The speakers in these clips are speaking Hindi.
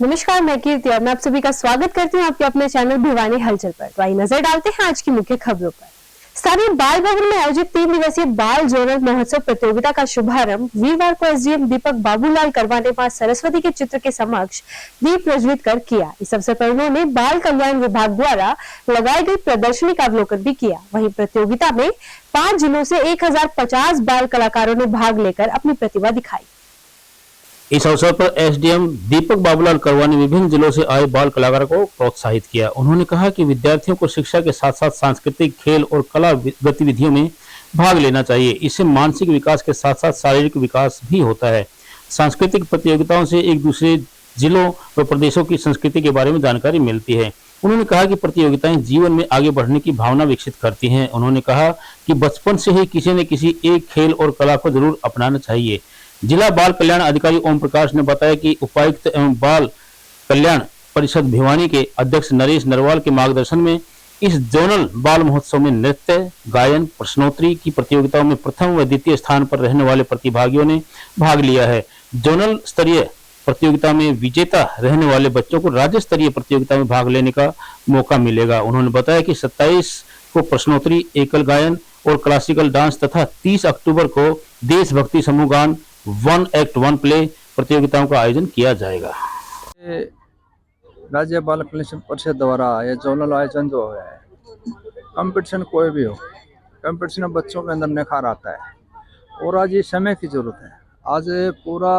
नमस्कार, मैं कीर्ति और मैं आप सभी का स्वागत करती हूँ आपके अपने चैनल भिवानी हलचल पर। तो आइए नजर डालते हैं आज की मुख्य खबरों पर। स्थानीय बाल भवन में आयोजित 3 दिवसीय बाल जोनल महोत्सव प्रतियोगिता का शुभारंभ वीरवार को एसडीएम दीपक बाबूलाल करवा ने मां सरस्वती के चित्र के समक्ष दीप प्रज्वलित कर किया। इस अवसर पर उन्होंने बाल कल्याण विभाग द्वारा लगाई गई प्रदर्शनी का अवलोकन भी किया। वहीं प्रतियोगिता में 5 जिलों से 1050 बाल कलाकारों ने भाग लेकर अपनी प्रतिभा दिखाई। इस अवसर पर एसडीएम दीपक बाबूलाल करवा ने विभिन्न जिलों से आए बाल कलाकारों को प्रोत्साहित किया। उन्होंने कहा कि विद्यार्थियों को शिक्षा के साथ साथ सांस्कृतिक, खेल और कला गतिविधियों में भाग लेना चाहिए। इससे मानसिक विकास के साथ साथ शारीरिक विकास भी होता है। सांस्कृतिक प्रतियोगिताओं से एक दूसरे जिलों व प्रदेशों की संस्कृति के बारे में जानकारी मिलती है। उन्होंने कहा कि प्रतियोगिताएं जीवन में आगे बढ़ने की भावना विकसित करती हैं। उन्होंने कहा कि बचपन से ही किसी न किसी एक खेल और कला को जरूर अपनाना चाहिए। जिला बाल कल्याण अधिकारी ओम प्रकाश ने बताया कि उपायुक्त एवं बाल कल्याण परिषद भिवानी के अध्यक्ष नरेश नरवाल के मार्गदर्शन में इस जोनल बाल महोत्सव में नृत्य, गायन, प्रश्नोत्तरी की प्रतियोगिताओं में प्रथम व द्वितीय स्थान पर रहने वाले प्रतिभागियों ने भाग लिया है। जोनल स्तरीय प्रतियोगिता में विजेता रहने वाले बच्चों को राज्य स्तरीय प्रतियोगिता में भाग लेने का मौका मिलेगा। उन्होंने बताया कि 27 को प्रश्नोत्तरी, एकल गायन और क्लासिकल डांस तथा 30 अक्टूबर को देशभक्ति समूह गान 1 एक्ट 1 प्ले प्रतियोगिताओं का आयोजन किया जाएगा। राज्य बाल कल्याण परिषद द्वारा ये जोनल आयोजन जो है, कंपटीशन कोई भी हो, कंपटीशन में बच्चों के अंदर निखार आता है और आज ये समय की जरूरत है। आज पूरा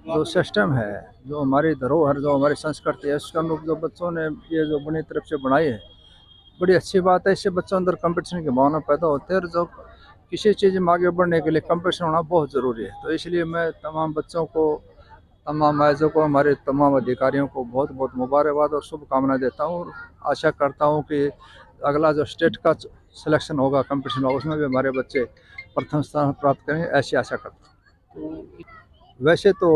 जो सिस्टम है, जो हमारी धरोहर, जो हमारी संस्कृति है, उसका अनुरूप जो बच्चों ने ये जो अपनी तरफ से बनाई है, बड़ी अच्छी बात है। इससे बच्चों अंदर कंपटीशन की भावना पैदा होती है और जो किसी चीज़ में आगे बढ़ने के लिए कंपटीशन होना बहुत ज़रूरी है। तो इसलिए मैं तमाम बच्चों को, तमाम आयोजकों को, हमारे तमाम अधिकारियों को बहुत बहुत मुबारकबाद और शुभकामनाएं देता हूँ और आशा करता हूँ कि अगला जो स्टेट का सिलेक्शन होगा, कंपटीशन होगा, उसमें भी हमारे बच्चे प्रथम स्थान प्राप्त करेंगे, ऐसी आशा करता हूँ। वैसे तो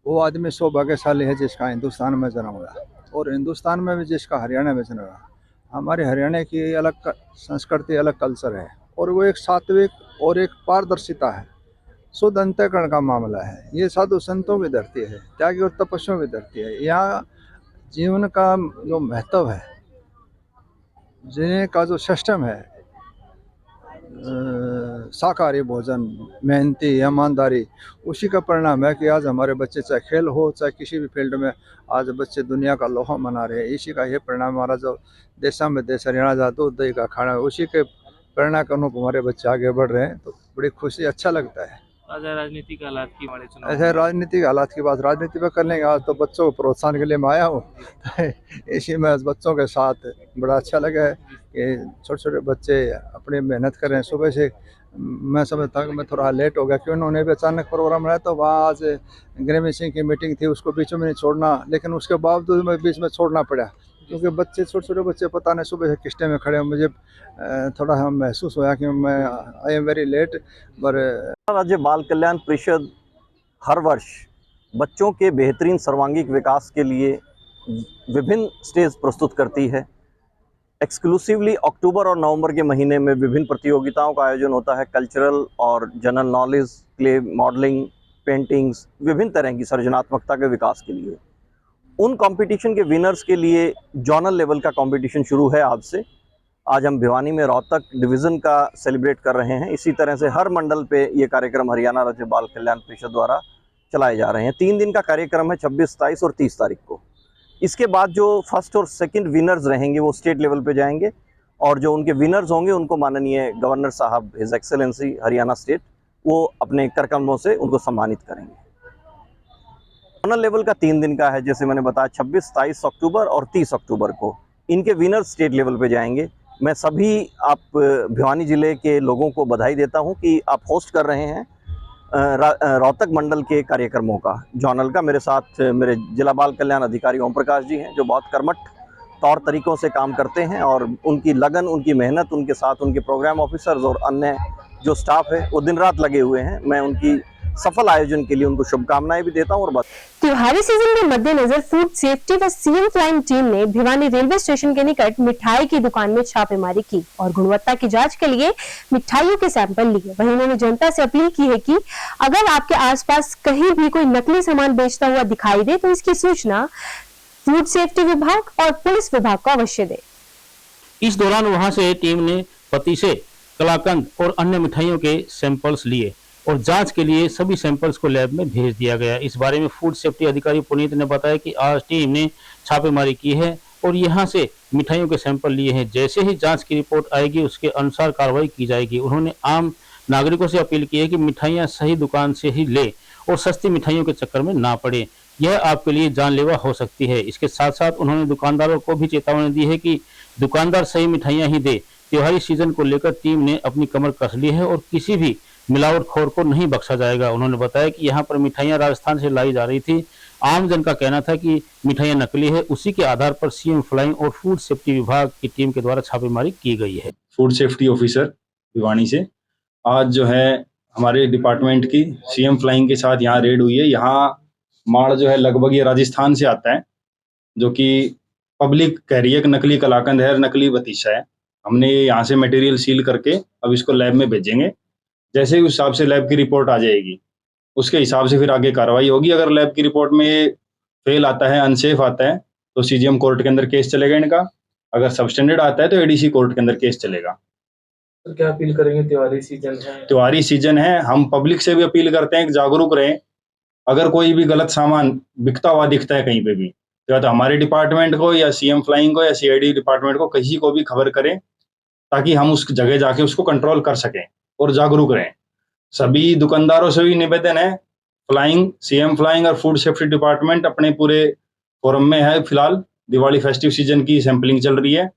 वो आदमी सौभाग्यशाली है जिसका हिंदुस्तान में जन्म हुआ और हिंदुस्तान में भी जिसका हरियाणा में जन्म हुआ। हमारे हरियाणा की अलग संस्कृति, अलग कल्चर है और वो एक सात्विक और एक पारदर्शिता है, शुद्ध अंतःकरण का मामला है। ये साधु संतों की धरती है, त्यागी और तपस्वियों की धरती है। यहाँ जीवन का जो महत्व है, जीने का जो सिस्टम है, शाकाहारी भोजन, मेहनती, ईमानदारी, उसी का परिणाम है कि आज हमारे बच्चे, चाहे खेल हो चाहे किसी भी फील्ड में, आज बच्चे दुनिया का लोहा मना रहे हैं। इसी का ये परिणाम, हमारा जो देशा में देश हरियाणा जा दूध दही का खाना है, उसी के प्रेरणा के अनुरूप हमारे बच्चे आगे बढ़ रहे हैं। तो बड़ी खुशी, अच्छा लगता है। राजनीतिक हालात की ऐसे राजनीतिक हालात की बात राजनीति पर कर लेंगे। आज तो बच्चों को प्रोत्साहन के लिए मैं आया हूँ इसी में बच्चों के साथ बड़ा अच्छा लगा है कि छोटे छोटे बच्चे अपनी मेहनत कर रहे हैं। सुबह से मैं समझता हूँ कि मैं थोड़ा लेट हो गया क्योंकि उन्होंने भी अचानक प्रोग्राम बनाया, तो वहाँ आज ग्रेमी सिंह की मीटिंग थी, उसको बीच में नहीं छोड़ना, लेकिन उसके बावजूद मैं बीच में छोड़ना पड़ा क्योंकि बच्चे, छोटे छोटे बच्चे, पता नहीं सुबह से किस्टे में खड़े हैं। मुझे थोड़ा महसूस हुआ कि मैं आई एम वेरी लेट। पर राज्य बाल कल्याण परिषद हर वर्ष बच्चों के बेहतरीन सर्वांगीण विकास के लिए विभिन्न स्टेज प्रस्तुत करती है। एक्सक्लूसिवली अक्टूबर और नवंबर के महीने में विभिन्न प्रतियोगिताओं का आयोजन होता है। कल्चरल और general knowledge, clay modelling, paintings, विभिन्न तरह की सृजनात्मकता के विकास के लिए। उन कंपटीशन के विनर्स के लिए जोनल लेवल का कंपटीशन शुरू है आज से। आज हम भिवानी में रोहतक डिवीज़न का सेलिब्रेट कर रहे हैं। इसी तरह से हर मंडल पे ये कार्यक्रम हरियाणा राज्य बाल कल्याण परिषद द्वारा चलाए जा रहे हैं। 3 दिन का कार्यक्रम है, 26, 27 और 30 तारीख को। इसके बाद जो फर्स्ट और सेकंड विनर्स रहेंगे वो स्टेट लेवल पे जाएंगे और जो उनके विनर्स होंगे उनको माननीय गवर्नर साहब, हिज एक्सेलेंसी हरियाणा स्टेट, वो अपने कार्यक्रमों से उनको सम्मानित करेंगे। जोनल लेवल का 3 दिन का है, जैसे मैंने बताया, 26, 27 अक्टूबर और 30 अक्टूबर को इनके विनर्स स्टेट लेवल पे जाएंगे। मैं सभी आप भिवानी ज़िले के लोगों को बधाई देता हूं कि आप होस्ट कर रहे हैं रोहतक मंडल के कार्यक्रमों का, जोनल का। मेरे साथ मेरे जिला बाल कल्याण अधिकारी ओम प्रकाश जी हैं, जो बहुत कर्मठ तौर तरीक़ों से काम करते हैं और उनकी लगन, उनकी मेहनत, उनके साथ उनके प्रोग्राम ऑफिसर्स और अन्य जो स्टाफ है वो दिन रात लगे हुए हैं। मैं उनकी सफल आयोजन के लिए उनको शुभकामनाएं भी देता हूं। और त्योहारी सीजन के मद्देनजर फूड सेफ्टी व सीएम फ्लाइंग टीम ने भिवानी रेलवे स्टेशन के निकट मिठाई की दुकान में छापेमारी की और गुणवत्ता की जांच के लिए मिठाइयों के सैंपल लिए। वहीं उन्होंने जनता से अपील की है कि अगर आपके आसपास कहीं भी कोई नकली सामान बेचता हुआ दिखाई दे तो इसकी सूचना फूड सेफ्टी विभाग और पुलिस विभाग को अवश्य दे। इस दौरान वहां से टीम ने पतीसे, कलाकंद और अन्य मिठाइयों के सैंपल्स लिए और जांच के लिए सभी सैंपल्स को लैब में भेज दिया गया। इस बारे में फूड सेफ्टी अधिकारी पुनीत ने बताया कि आज टीम ने छापेमारी की है और यहां से मिठाइयों के सैंपल लिए हैं। जैसे ही जांच की रिपोर्ट आएगी उसके अनुसार कार्रवाई की जाएगी। उन्होंने आम नागरिकों से अपील की है कि मिठाइयां सही दुकान से ही ले और सस्ती मिठाइयों के चक्कर में ना पड़े, यह आपके लिए जानलेवा हो सकती है। इसके साथ साथ उन्होंने दुकानदारों को भी चेतावनी दी है कि दुकानदार सही मिठाइयां ही दे। त्योहारी सीजन को लेकर टीम ने अपनी कमर कस ली है और किसी भी मिलावटखोर को नहीं बख्शा जाएगा। उन्होंने बताया कि यहाँ पर मिठाइयां राजस्थान से लाई जा रही थी। आम जन का कहना था कि मिठाइयां नकली है। उसी के आधार पर सीएम फ्लाइंग और फूड सेफ्टी विभाग की टीम के द्वारा छापेमारी की गई है। फूड सेफ्टी ऑफिसर भिवानी से आज जो है हमारे डिपार्टमेंट की सीएम फ्लाइंग के साथ यहाँ रेड हुई है। यहाँ माल जो है लगभग ये राजस्थान से आता है, जो कि पब्लिक कह रही है कि नकली कलाकंद है, नकली बतीसा है। हमने यहाँ से मटेरियल सील करके अब इसको लैब में भेजेंगे। जैसे ही उस हिसाब से लैब की रिपोर्ट आ जाएगी उसके हिसाब से फिर आगे कार्रवाई होगी। अगर लैब की रिपोर्ट में फेल आता है, अनसेफ आता है, तो सीजीएम कोर्ट के अंदर केस चलेगा इनका। अगर सबस्टैंडर्ड आता है तो एडीसी कोर्ट के अंदर केस चलेगा। तो क्या अपील करेंगे? त्योहारी सीजन है, त्योहारी सीजन है, हम पब्लिक से भी अपील करते हैं कि जागरूक रहें। अगर कोई भी गलत सामान बिकता हुआ दिखता है कहीं पे भी, तो हमारे डिपार्टमेंट को या सीएम फ्लाइंग को या सीआईडी डिपार्टमेंट को किसी को भी खबर करें, ताकि हम उस जगह जाके उसको कंट्रोल कर सकें और जागरूक रहें। सभी दुकानदारों से भी निवेदन है, फ्लाइंग, सीएम फ्लाइंग और फूड सेफ्टी डिपार्टमेंट अपने पूरे फोरम में है। फिलहाल दिवाली फेस्टिव सीजन की सैंपलिंग चल रही है।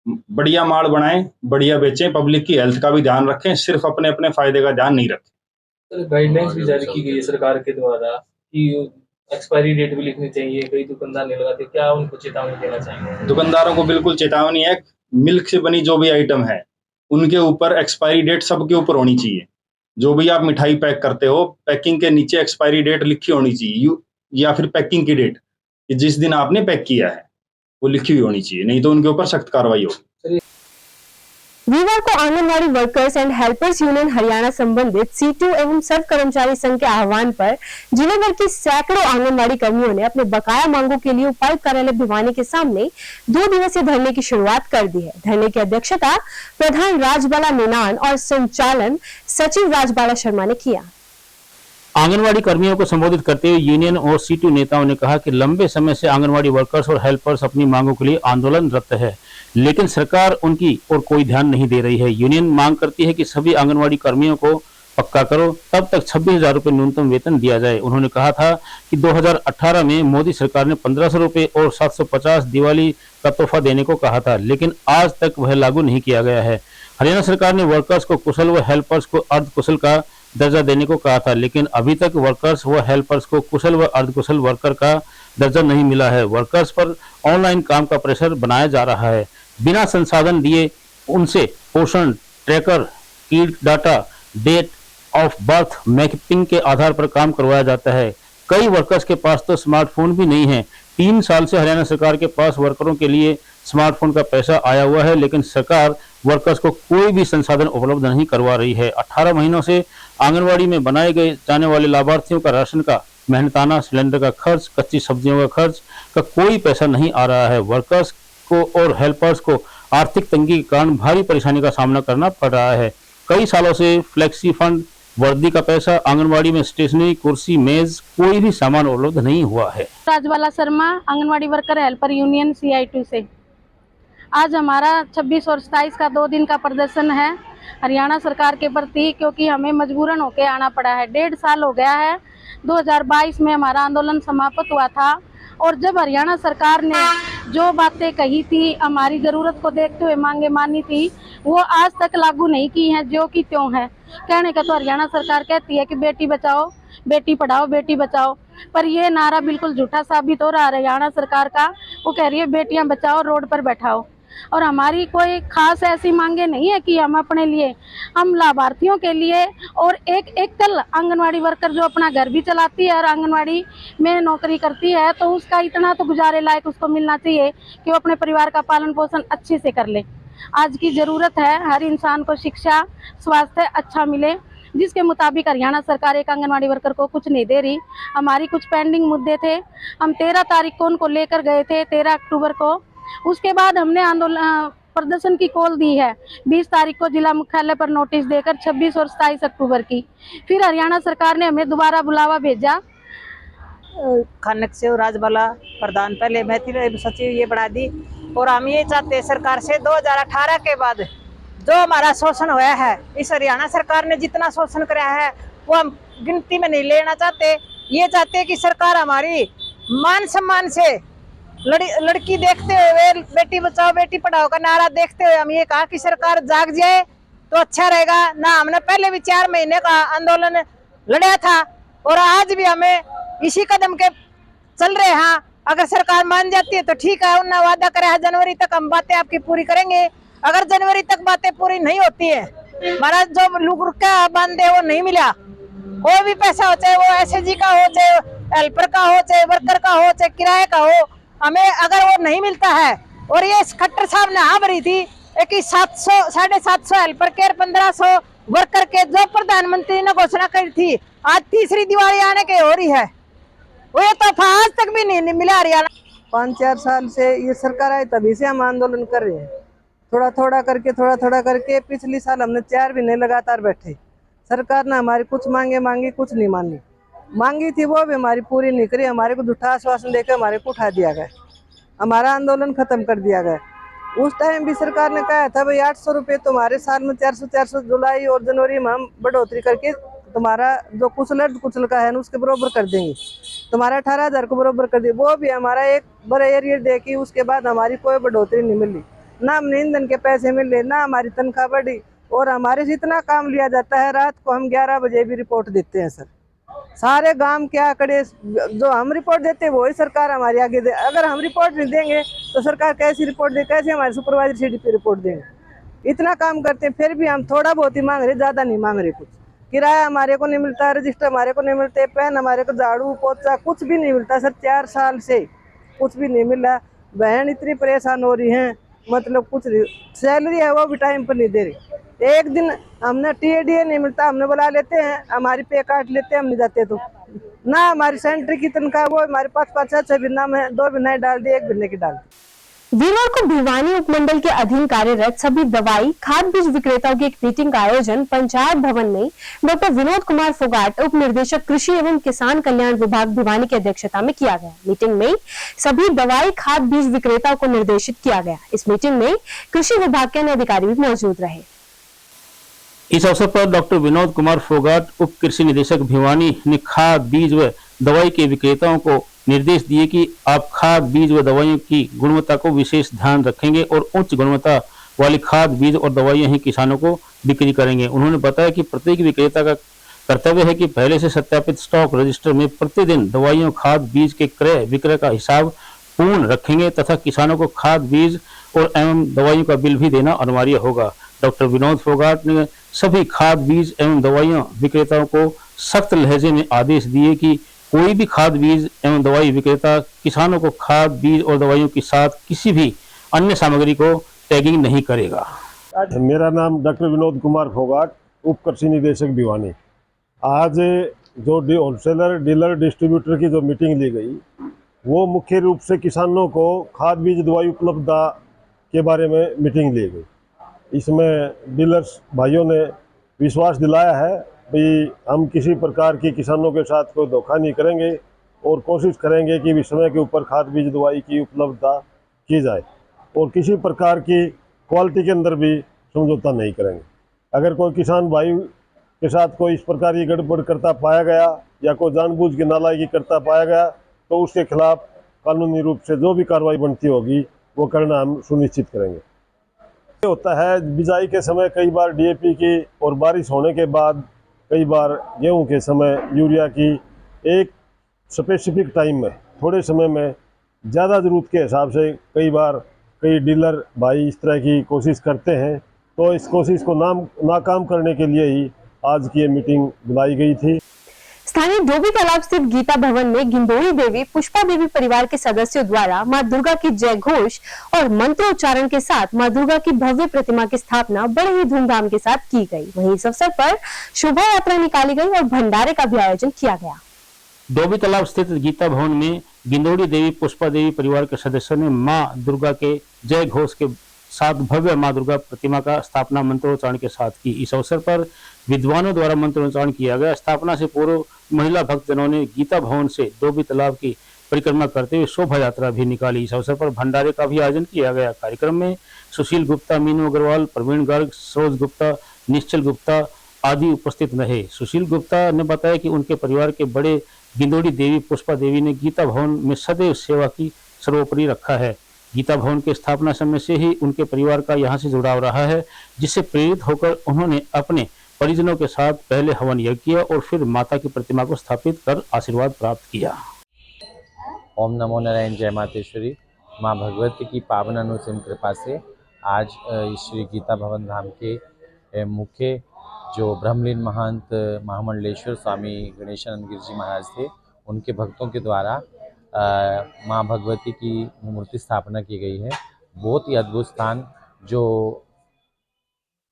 बढ़िया माल बनाएं, बढ़िया बेचें, पब्लिक की हेल्थ का भी ध्यान रखें, सिर्फ अपने अपने फायदे का ध्यान नहीं रखें। गाइडलाइंस भी जारी की गई है सरकार के द्वारा कि एक्सपायरी डेट भी लिखनी चाहिए, कई दुकानदार नहीं लगाते, क्या उनको चेतावनी देना चाहेंगे? दुकानदारों को बिल्कुल चेतावनी है, मिल्क से बनी जो भी आइटम है उनके ऊपर एक्सपायरी डेट सबके ऊपर होनी चाहिए। जो भी आप मिठाई पैक करते हो, पैकिंग के नीचे एक्सपायरी डेट लिखी होनी चाहिए, या फिर पैकिंग की डेट जिस दिन आपने पैक किया है वो लिखी हुई होनी चाहिए, नहीं तो उनके ऊपर सख्त कार्रवाई होगी। वीरवार को anganwadi workers and helpers union Haryana संबंधित C2 एवं सब कर्मचारी संघ के आह्वान पर जिले भर की सैकड़ों आंगनवाड़ी कर्मियों ने अपने बकाया मांगों के लिए उपायुक्त कार्यालय भिवानी के सामने 2 दिवसीय धरने की शुरुआत कर दी है। धरने की अध्यक्षता प्रधान राजबाला मीनान और संचालन सचिव राजबाला शर्मा ने किया। आंगनवाड़ी कर्मियों को संबोधित करते हुए यूनियन और C2 नेताओं ने कहा कि लंबे समय से आंगनवाड़ी वर्कर्स और हेल्पर्स अपनी मांगों के लिए आंदोलनरत है, लेकिन सरकार उनकी और कोई ध्यान नहीं दे रही है। यूनियन मांग करती है कि सभी आंगनवाड़ी कर्मियों को पक्का करो, तब तक 26,000 रुपए न्यूनतम वेतन दिया जाए। उन्होंने कहा था कि 2018 में मोदी सरकार ने 1,500 रुपए और 750 दिवाली का तोहफा देने को कहा था, लेकिन आज तक वह लागू नहीं किया गया है। हरियाणा सरकार ने वर्कर्स को कुशल व हेल्पर्स को अर्धकुशल का दर्जा देने को कहा था, लेकिन अभी तक वर्कर्स व हेल्पर्स को कुशल व अर्धकुशल वर्कर का दर्जा नहीं मिला है। वर्कर्स पर ऑनलाइन काम का प्रेशर बनाया जा रहा है। बिना संसाधन दिए उनसे पोषण ट्रैकर, कीट data, date of birth mapping के आधार पर काम करवाया जाता है। कई वर्कर्स के पास तो स्मार्टफोन भी नहीं है। 3 साल से हरियाणा सरकार के पास वर्करों के लिए स्मार्टफोन का पैसा आया हुआ है, लेकिन सरकार वर्कर्स को कोई भी संसाधन उपलब्ध नहीं करवा रही है। 18 महीनों से आंगनवाड़ी में बनाए गए जाने वाले लाभार्थियों का राशन का, मेहनताना सिलेंडर का खर्च, कच्ची सब्जियों का खर्च का कोई पैसा नहीं आ रहा है। वर्कर्स को और हेल्पर्स को आर्थिक तंगी के कारण भारी परेशानी का सामना करना पड़ रहा है। कई सालों से फ्लेक्सी फंड, वर्दी का पैसा, आंगनवाड़ी में स्टेशनरी, कुर्सी, मेज, कोई भी सामान उपलब्ध नहीं हुआ है। Rajbala Sharma, anganwadi worker helper union CI2 से। आज हमारा 26 और 27 का 2 दिन का प्रदर्शन है हरियाणा सरकार के प्रति, क्योंकि हमें मजबूरन होकर आना पड़ा है। 1.5 साल हो गया है, 2022 में हमारा आंदोलन समाप्त हुआ था और जब हरियाणा सरकार ने जो बातें कही थी, हमारी ज़रूरत को देखते हुए मांगे मानी थी, वो आज तक लागू नहीं की हैं, जो कि त्यों है। कहने का तो हरियाणा सरकार कहती है कि बेटी बचाओ, बेटी पढ़ाओ, बेटी बचाओ, पर ये नारा बिल्कुल झूठा साबित हो रहा है हरियाणा सरकार का। वो कह रही है बेटियां बचाओ, रोड पर बैठाओ। और हमारी कोई खास ऐसी मांगे नहीं है कि हम अपने लिए, हम लाभार्थियों के लिए। और एक एकल आंगनवाड़ी वर्कर जो अपना घर भी चलाती है और आंगनवाड़ी में नौकरी करती है, तो उसका इतना तो गुजारे लायक उसको मिलना चाहिए कि वो अपने परिवार का पालन पोषण अच्छे से कर ले। आज की ज़रूरत है हर इंसान को शिक्षा, स्वास्थ्य अच्छा मिले, जिसके मुताबिक हरियाणा सरकार एक आंगनवाड़ी वर्कर को कुछ नहीं दे रही। हमारी कुछ पेंडिंग मुद्दे थे, हम 13 तारीख को उनको लेकर गए थे, 13 अक्टूबर को। उसके बाद हमने आंदोलन प्रदर्शन की कॉल दी है 20 तारीख को जिला मुख्यालय पर नोटिस देकर, 26 और 27 अक्टूबर की। फिर हरियाणा सरकार ने हमें दोबारा बुलावा भेजा। खानक से राजबाला प्रधान पहले मैथिल सचिव ये बढ़ा दी। और हम ये चाहते हैं सरकार से 2018 के बाद जो हमारा शोषण हुआ है, इस हरियाणा सरकार ने जितना शोषण कराया है वो हम गिनती में नहीं लेना चाहते। ये चाहते हैं कि सरकार हमारी मान सम्मान से लड़की देखते हुए, बेटी बचाओ बेटी पढ़ाओ का नारा देखते हुए हम ये कहा कि सरकार जाग जाए तो अच्छा रहेगा ना। हमने पहले भी 4 महीने का आंदोलन लड़ा था और आज भी हमें इसी कदम के चल रहे हैं। अगर सरकार मान जाती है तो ठीक है, उन्होंने वादा करे है जनवरी तक हम बातें आपकी पूरी करेंगे। अगर जनवरी तक बातें पूरी नहीं होती है, हमारा जो रुका बांधे वो नहीं मिला, कोई भी पैसा हो, चाहे वो एसएसजी का हो, चाहे हेल्पर का हो, चाहे वर्कर का हो, चाहे किराए का हो, हमें अगर वो नहीं मिलता है। और ये खट्टर साहब ने हाँ भरी थी कि 700 750 हेल्पर के 1500 वर्कर के, जो प्रधानमंत्री ने घोषणा करी थी। आज तीसरी दिवाली आने के हो रही है, वो ये तोहफा आज तक भी नहीं मिला हरियाणा। 5-4 साल से ये सरकार आई तभी से हम आंदोलन कर रहे हैं, थोड़ा थोड़ा करके। पिछली साल हमने 4 महीने लगातार बैठे, सरकार ने हमारी कुछ मांगी, कुछ नहीं मांगी थी, वो भी हमारी पूरी नहीं करी। हमारे को झूठा आश्वासन देकर हमारे को उठा दिया गया, हमारा आंदोलन खत्म कर दिया गया। उस टाइम भी सरकार ने कहा था भाई 800 रुपये तुम्हारे साल में 400 जुलाई और जनवरी में हम बढ़ोतरी करके तुम्हारा जो कुचल का है ना उसके बराबर कर देंगे, तुम्हारा 18,000 को बराबर कर दिए। वो भी हमारा एक बड़ा एरियर देखी, उसके बाद हमारी कोई बढ़ोतरी नहीं मिली, ना हमने ईंधन के पैसे मिले, ना हमारी तनख्वाह बढ़ी। और हमारे से इतना काम लिया जाता है, रात को हम 11 बजे भी रिपोर्ट देते हैं सर। सारे गांव के आंकड़े जो हम रिपोर्ट देते हैं वही सरकार हमारे आगे दे। अगर हम रिपोर्ट नहीं देंगे तो सरकार कैसी रिपोर्ट दे, कैसे हमारे सुपरवाइजर सीडीपी रिपोर्ट देंगे। इतना काम करते हैं फिर भी हम थोड़ा बहुत ही मांग रहे, ज़्यादा नहीं मांग रहे। कुछ किराया हमारे को नहीं मिलता, रजिस्टर हमारे को नहीं मिलते, पेन हमारे को, झाड़ू पोछा कुछ भी नहीं मिलता सर। 4 साल से कुछ भी नहीं मिला। बहन इतनी परेशान हो रही हैं, मतलब कुछ सैलरी है वो भी टाइम पर नहीं दे रही। एक दिन हमने टीएडीए नहीं मिलता, हमने बुला लेते हैं, हमारी पे काट लेते हैं, हम नहीं जाते तो ना। हमारी सेंटर की तनख्वाह वो हमारे 5-5 6 बिना में 2 बिना डाल दी, 1 बिना की डाल दी। वीरवार को भिवानी उपमंडल के अधीन कार्यरत सभी दवाई खाद बीज विक्रेताओं की एक मीटिंग का आयोजन पंचायत भवन में डॉक्टर विनोद कुमार फोगाट, उप निदेशक कृषि एवं किसान कल्याण विभाग भिवानी की अध्यक्षता में किया गया। मीटिंग में सभी दवाई खाद बीज विक्रेताओं को निर्देशित किया गया। इस मीटिंग में कृषि विभाग के अन्य अधिकारी भी मौजूद रहे। इस अवसर पर डॉक्टर विनोद कुमार फोगाट, उप कृषि निदेशक भिवानी, ने खाद बीज व दवाई के विक्रेताओं को निर्देश दिए कि आप खाद बीज व दवाइयों की गुणवत्ता को विशेष ध्यान रखेंगे और उच्च गुणवत्ता वाली खाद बीज और दवाइयां ही किसानों को बिक्री करेंगे। उन्होंने बताया कि प्रत्येक विक्रेता का कर्तव्य है कि पहले से सत्यापित स्टॉक रजिस्टर में प्रतिदिन दवाइयों खाद बीज के क्रय विक्रय का हिसाब पूर्ण रखेंगे तथा किसानों को खाद बीज और एवं दवाइयों का बिल भी देना अनिवार्य होगा। डॉक्टर विनोद फोगाट ने सभी खाद बीज एवं दवाइयां विक्रेताओं को सख्त लहजे में आदेश दिए कि कोई भी खाद बीज एवं दवाई विक्रेता किसानों को खाद बीज और दवाइयों के साथ किसी भी अन्य सामग्री को टैगिंग नहीं करेगा। मेरा नाम डॉक्टर विनोद कुमार फोगाट, उप कृषि निदेशक भिवानी। आज जो होलसेलर डीलर डिस्ट्रीब्यूटर की जो मीटिंग ली गई वो मुख्य रूप से किसानों को खाद बीज दवाई उपलब्धता के बारे में मीटिंग ली गई। इसमें डीलर्स भाइयों ने विश्वास दिलाया है कि हम किसी प्रकार की किसानों के साथ कोई धोखा नहीं करेंगे और कोशिश करेंगे कि समय के ऊपर खाद बीज दवाई की उपलब्धता की जाए और किसी प्रकार की क्वालिटी के अंदर भी समझौता नहीं करेंगे। अगर कोई किसान भाई के साथ कोई इस प्रकार की गड़बड़ करता पाया गया या कोई जानबूझ के नालायकी करता पाया गया तो उसके खिलाफ कानूनी रूप से जो भी कार्रवाई बनती होगी वो करना हम सुनिश्चित करेंगे। होता है बिजाई के समय कई बार डीएपी की और बारिश होने के बाद कई बार गेहूं के समय यूरिया की एक स्पेसिफिक टाइम में थोड़े समय में ज़्यादा ज़रूरत के हिसाब से कई बार कई डीलर भाई इस तरह की कोशिश करते हैं, तो इस कोशिश को नाकाम करने के लिए ही आज की ये मीटिंग बुलाई गई थी। स्थानीय डोभी तालाब स्थित गीता भवन में गिंदोड़ी देवी पुष्पा देवी परिवार के सदस्यों द्वारा मां दुर्गा की जय घोष और मंत्रोच्चारण के साथ मां दुर्गा की भव्य प्रतिमा की स्थापना बड़े ही धूमधाम के साथ की गई। वहीं इस अवसर पर शोभा यात्रा निकाली गई और भंडारे का भी आयोजन किया गया। डोभी तालाब स्थित गीता भवन में गिंदोड़ी देवी पुष्पा देवी परिवार के सदस्यों ने मां दुर्गा के जय घोष के साथ भव्य मां दुर्गा प्रतिमा का स्थापना मंत्रोच्चारण के साथ की। इस अवसर पर विद्वानों द्वारा मंत्रोच्चारण किया गया। स्थापना से पूर्व महिला भक्तजनों ने गीता भवन से डोभी तालाब की परिक्रमा करते हुए शोभा यात्रा भी निकाली। इस अवसर पर भंडारे का भी आयोजन किया गया। कार्यक्रम में सुशील गुप्ता, मीनू अग्रवाल, प्रवीण गर्ग, सरोज गुप्ता, निश्चल गुप्ता आदि उपस्थित रहे। सुशील गुप्ता ने बताया कि उनके परिवार के बड़े गिंदोड़ी देवी पुष्पा देवी ने गीता भवन में सदैव सेवा की सर्वोपरि रखा है। गीता भवन के स्थापना समय से ही उनके परिवार का यहाँ से जुड़ाव रहा है, जिससे प्रेरित होकर उन्होंने अपने परिजनों के साथ पहले हवन यज्ञ किया और फिर माता की प्रतिमा को स्थापित कर आशीर्वाद प्राप्त किया। ओम नमो नारायण। जय मातेश्वरी। माँ भगवती की पावन अनुसीम कृपा से आज श्री गीता भवन धाम के मुख्य जो ब्रह्मलीन महंत महामंडलेश्वर स्वामी गणेशानंद गिरि जी महाराज थे, उनके भक्तों के द्वारा माँ भगवती की मूर्ति स्थापना की गई है। बहुत ही अद्भुत स्थान, जो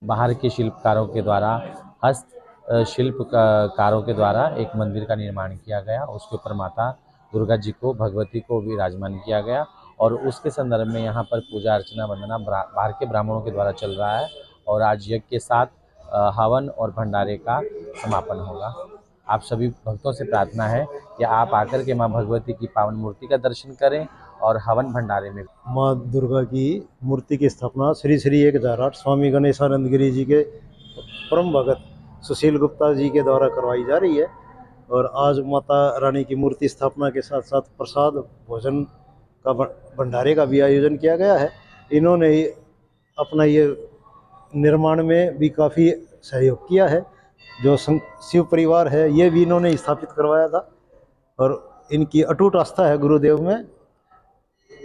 बाहर के शिल्पकारों के द्वारा, हस्त शिल्पकारों के द्वारा एक मंदिर का निर्माण किया गया। उसके ऊपर माता दुर्गा जी को, भगवती को विराजमान किया गया और उसके संदर्भ में यहाँ पर पूजा अर्चना वंदना बाहर के ब्राह्मणों के द्वारा चल रहा है और आज यज्ञ के साथ हवन और भंडारे का समापन होगा। आप सभी भक्तों से प्रार्थना है कि आप आकर के माँ भगवती की पावन मूर्ति का दर्शन करें और हवन भंडारे में। माँ दुर्गा की मूर्ति की स्थापना श्री श्री 1008 स्वामी गणेशानंद गिरि जी के परम भगत सुशील गुप्ता जी के द्वारा करवाई जा रही है और आज माता रानी की मूर्ति स्थापना के साथ साथ प्रसाद भोजन का भंडारे का भी आयोजन किया गया है। इन्होंने अपना ये निर्माण में भी काफ़ी सहयोग किया है। जो शिव परिवार है, ये भी इन्होंने स्थापित करवाया था और इनकी अटूट आस्था है गुरुदेव में।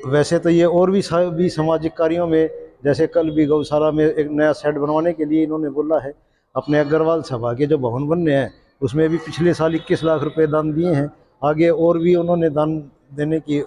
वैसे तो ये और भी सामाजिक कार्यों में, जैसे कल भी गौशाला में एक नया शेड बनवाने के लिए इन्होंने बोला है। अपने अग्रवाल सभा के जो भवन बनने हैं उसमें भी पिछले साल 21 लाख रुपए दान दिए हैं। आगे और भी उन्होंने दान देने की।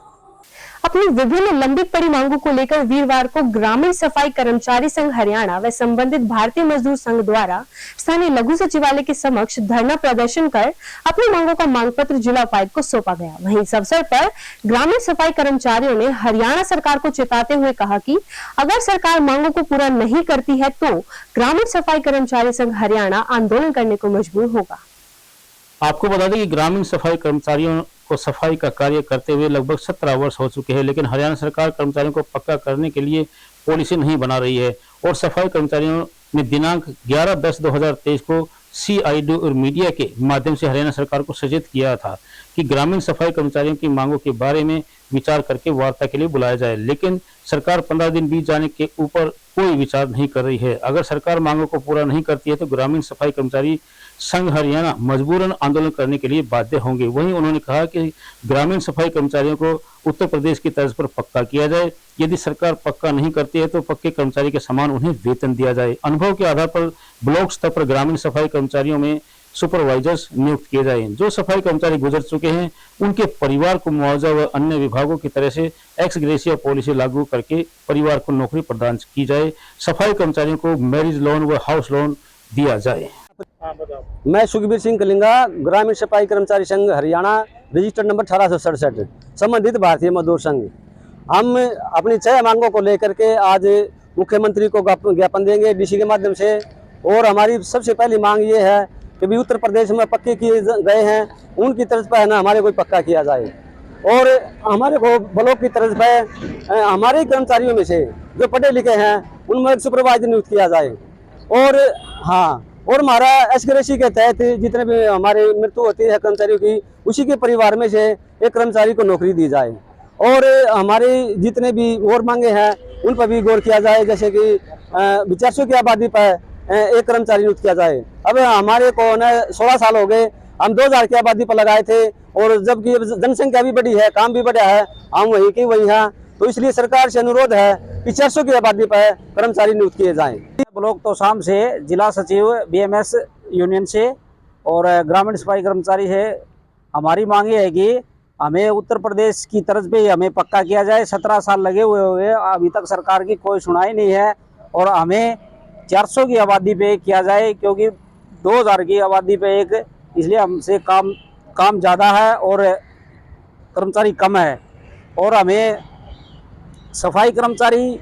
अपनी विभिन्न लंबित पड़ी मांगों को लेकर वीरवार को ग्रामीण सफाई कर्मचारी संघ हरियाणा व संबंधित भारतीय मजदूर संघ द्वारा स्थानीय लघु सचिवालय के समक्ष धरना प्रदर्शन कर अपनी मांगों का मांग पत्र जिला उपायुक्त को सौंपा गया। वहीं इस अवसर पर ग्रामीण सफाई कर्मचारियों ने हरियाणा सरकार को चेताते हुए कहा कि अगर सरकार मांगों को पूरा नहीं करती है तो ग्रामीण सफाई कर्मचारी संघ हरियाणा आंदोलन करने को मजबूर होगा। आपको बता दें कि ग्रामीण सफाई कर्मचारियों को सफाई का कार्य करते हुए लगभग 17 वर्ष हो चुके हैं, लेकिन हरियाणा सरकार कर्मचारियों को पक्का करने के लिए पॉलिसी नहीं बना रही है और सफाई कर्मचारियों ने दिनांक 11/10/2023 को CID और मीडिया के माध्यम से हरियाणा सरकार को सचेत किया था कि ग्रामीण सफाई कर्मचारियों की मांगों के बारे में विचार करके वार्ता के लिए बुलाया जाए, लेकिन सरकार 15 दिन बीत जाने के ऊपर कोई विचार नहीं कर रही है। अगर सरकार मांगों को पूरा नहीं करती है तो ग्रामीण सफाई कर्मचारी संघ हरियाणा मजबूरन आंदोलन करने के लिए बाध्य होंगे। वहीं उन्होंने कहा कि ग्रामीण सफाई कर्मचारियों को उत्तर प्रदेश की तर्ज पर पक्का किया जाए। यदि सरकार पक्का नहीं करती है तो पक्के कर्मचारी के समान उन्हें वेतन दिया जाए। अनुभव के आधार पर ब्लॉक स्तर पर ग्रामीण सफाई कर्मचारियों में सुपरवाइजर्स नियुक्त किए जाए। जो सफाई कर्मचारी गुजर चुके हैं उनके परिवार को मुआवजा व अन्य विभागों की तरह से एक्स ग्रेशिया पॉलिसी लागू करके परिवार को नौकरी प्रदान की जाए। सफाई कर्मचारियों को मैरिज लोन व हाउस लोन दिया जाए। मैं सुखबीर सिंह कलिंगा, ग्रामीण सफाई कर्मचारी संघ हरियाणा, रजिस्टर्ड नंबर 1867, संबंधित भारतीय मजदूर संघ। हम अपनी 6 मांगों को लेकर के आज मुख्यमंत्री को ज्ञापन देंगे डीसी के माध्यम से। और हमारी सबसे पहली मांग ये है कि भी उत्तर प्रदेश में पक्के किए गए हैं, उनकी तर्ज पर है ना हमारे कोई पक्का किया जाए। और हमारे को ब्लॉक की तर्ज पर हमारे कर्मचारियों में से जो पढ़े लिखे हैं उनमें एक सुपरवाइजर नियुक्त किया जाए। और हाँ, और हमारा एसग्रेसी के तहत जितने भी हमारे मृत्यु होती है कर्मचारियों की, उसी के परिवार में से एक कर्मचारी को नौकरी दी जाए। और हमारे जितने भी और मांगे हैं उन पर भी गौर किया जाए, जैसे कि 400 की आबादी पर एक कर्मचारी नियुक्त किया जाए। अब हमारे को 16 साल हो गए, हम 2000 की आबादी पर लगाए थे और जबकि जनसंख्या भी बढ़ी है, काम भी बढ़ा है, हम वही की वही हैं। तो इसलिए सरकार से अनुरोध है कि 400 की आबादी पर कर्मचारी नियुक्त किए जाएं। ब्लॉक तोशाम से जिला सचिव बीएमएस यूनियन से और ग्रामीण सफाई कर्मचारी है, हमारी मांग ये है कि हमें उत्तर प्रदेश की तर्ज पे ही हमें पक्का किया जाए। 17 साल लगे हुए अभी तक सरकार की कोई सुनाई नहीं है और हमें 400 की आबादी पे किया जाए, क्योंकि 2000 की आबादी पे एक, इसलिए हमसे काम ज़्यादा है और कर्मचारी कम है। और हमें सफाई कर्मचारी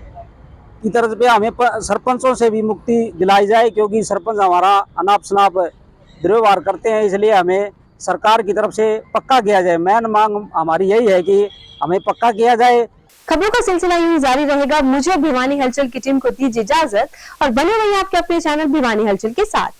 की तरफ पे हमें सरपंचों से भी मुक्ति दिलाई जाए, क्योंकि सरपंच हमारा अनाप शनाप दुर्व्यवहार करते हैं, इसलिए हमें सरकार की तरफ से पक्का किया जाए। मेन मांग हमारी यही है कि हमें पक्का किया जाए। खबरों का सिलसिला यूं जारी रहेगा। मुझे भिवानी हलचल की टीम को दीजिए इजाजत और बने रहिए आपके अपने चैनल भिवानी हलचल के साथ।